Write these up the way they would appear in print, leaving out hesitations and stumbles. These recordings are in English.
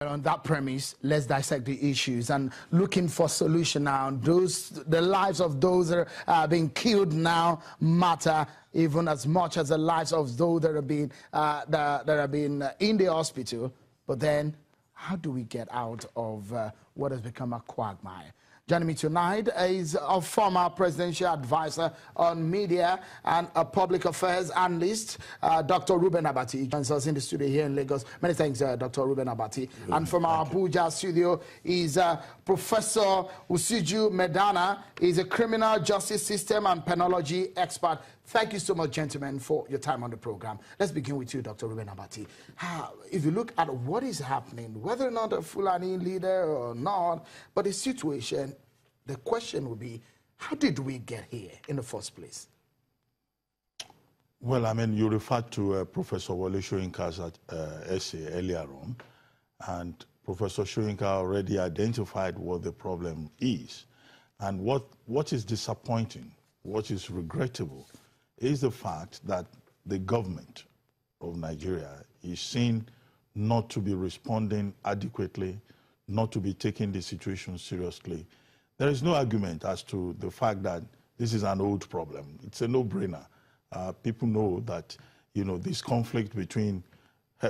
On that premise, let's dissect the issues and looking for solution now. The lives of those that are being killed now matter even as much as the lives of those that have been in the hospital. But then, how do we get out of what has become a quagmire? Joining me tonight is a former presidential advisor on media and a public affairs analyst, Dr. Reuben Abati. He joins us in the studio here in Lagos. Many thanks, Dr. Reuben Abati. And from our Abuja studio is Professor Usiju Medana. He's a criminal justice system and penology expert. Thank you so much, gentlemen, for your time on the program. Let's begin with you, Dr. Reuben Abati. If you look at what is happening, whether or not a Fulani leader or not, but the situation, the question would be, how did we get here in the first place? Well, I mean, you referred to Professor Wole Soyinka's essay earlier on, and Professor Soyinka already identified what the problem is. And what is disappointing, what is regrettable, is the fact that the government of Nigeria is seen not to be responding adequately, not to be taking the situation seriously. There is no argument as to the fact that this is an old problem. It's a no-brainer. People know that, you know, this conflict between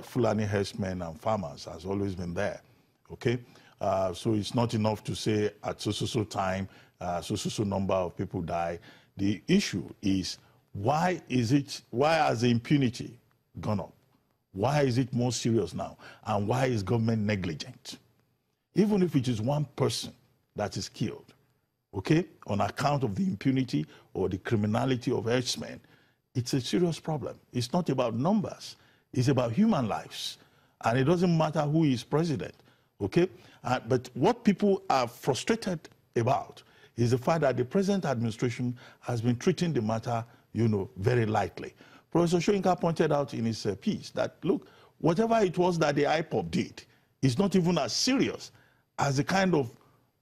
Fulani herdsmen and farmers has always been there, okay? So it's not enough to say at so time, so number of people die. The issue is, why has the impunity gone up? Why is it more serious now? And why is government negligent? Even if it is one person that is killed, okay, on account of the impunity or the criminality of herdsmen, it's a serious problem. It's not about numbers. It's about human lives. And it doesn't matter who is president, okay? But what people are frustrated about is the fact that the present administration has been treating the matter, you know, very lightly. Professor Soyinka pointed out in his piece that, look, whatever it was that the IPOB did is not even as serious as the kind of,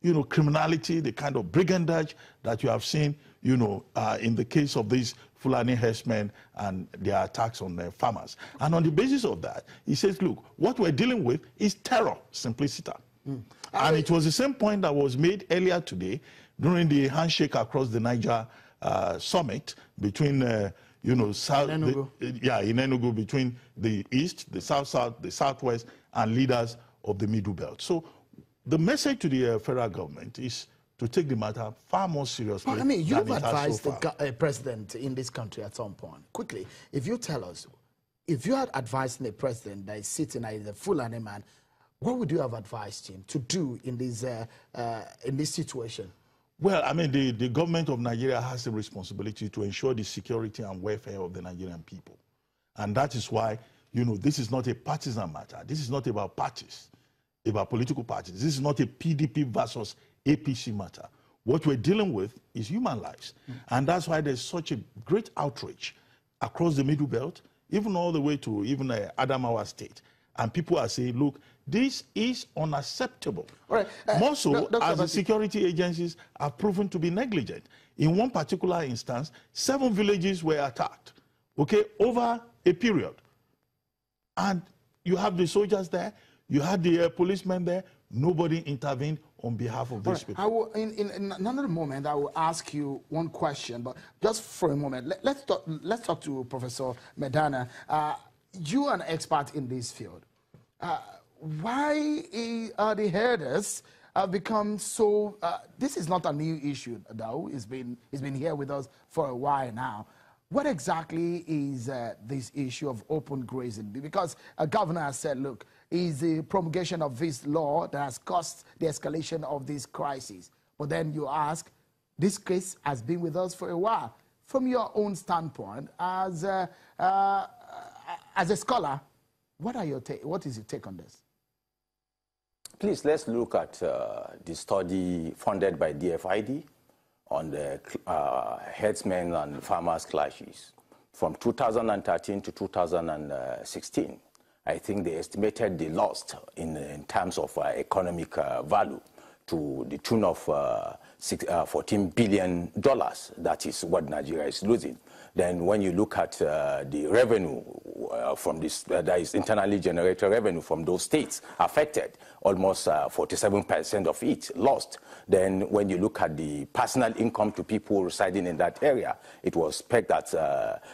you know, criminality, the kind of brigandage that you have seen, you know, in the case of these Fulani herdsmen and their attacks on their farmers. And on the basis of that, he says, look, what we're dealing with is terror, simpliciter. And it was the same point that was made earlier today during the handshake across the Niger summit between, you know, in Enugu, between the East, the South, the Southwest, and leaders of the Middle Belt. So the message to the federal government is to take the matter far more seriously. Well, I mean, you've advised the president in this country at some point. Quickly, if you tell us, if you had advised the president that is sitting as a Fulani man, what would you have advised him to do in this situation? Well, I mean, the government of Nigeria has the responsibility to ensure the security and welfare of the Nigerian people. And that is why, you know, this is not a partisan matter. This is not about parties, about political parties. This is not a PDP versus APC matter. What we're dealing with is human lives. And that's why there's such a great outrage across the Middle Belt, even all the way to even Adamawa State. And people are saying, look, this is unacceptable. All right. More so as the security agencies have proven to be negligent. In one particular instance, 7 villages were attacked, okay, over a period. And you have the soldiers there, you had the policemen there, nobody intervened on behalf of these people. I will, in another moment, I will ask you one question, but just for a moment, let's talk to Professor Medana. You are an expert in this field. Why are the herders become so? This is not a new issue, though. It's been here with us for a while now. What exactly is this issue of open grazing? Because a governor has said, look, is the promulgation of this law that has caused the escalation of this crisis. But then you ask, this case has been with us for a while. From your own standpoint, as a scholar, what is your take on this? Please, let's look at the study funded by DFID on the herdsmen and farmers clashes. From 2013 to 2016, I think they estimated the loss in terms of economic value to the tune of $14 billion. That is what Nigeria is losing. Then when you look at the revenue from this, that is internally generated revenue from those states affected, almost 47% of it lost. Then when you look at the personal income to people residing in that area, it was pegged at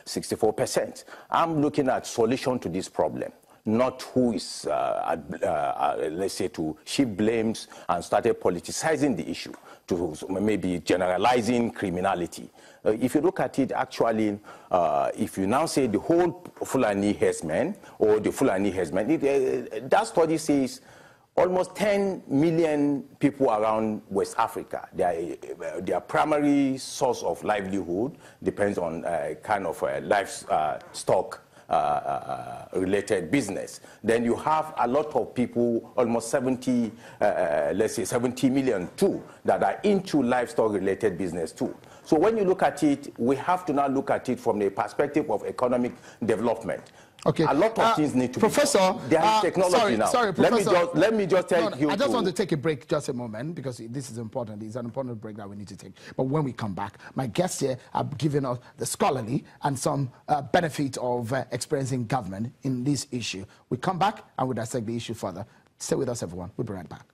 64%. I'm looking at solution to this problem, not who is, let's say, to shift blames and started politicizing the issue, to maybe generalizing criminality. If you look at it, actually, if you now say the whole Fulani herdsmen or the Fulani herdsmen, that study says almost 10 million people around West Africa. Their primary source of livelihood depends on kind of livestock related business. Then you have a lot of people, almost 70, let's say 70 million too, that are into livestock related business too. So when you look at it, we have to now look at it from the perspective of economic development. Okay. A lot of things need to Professor, be done. There is technology now. Sorry, Professor. Let me just tell you. I just want to take a break just a moment, because this is important. It's an important break that we need to take. But when we come back, my guests here have given us the scholarly and some benefit of experiencing government in this issue. We come back and we'll dissect the issue further. Stay with us, everyone. We'll be right back.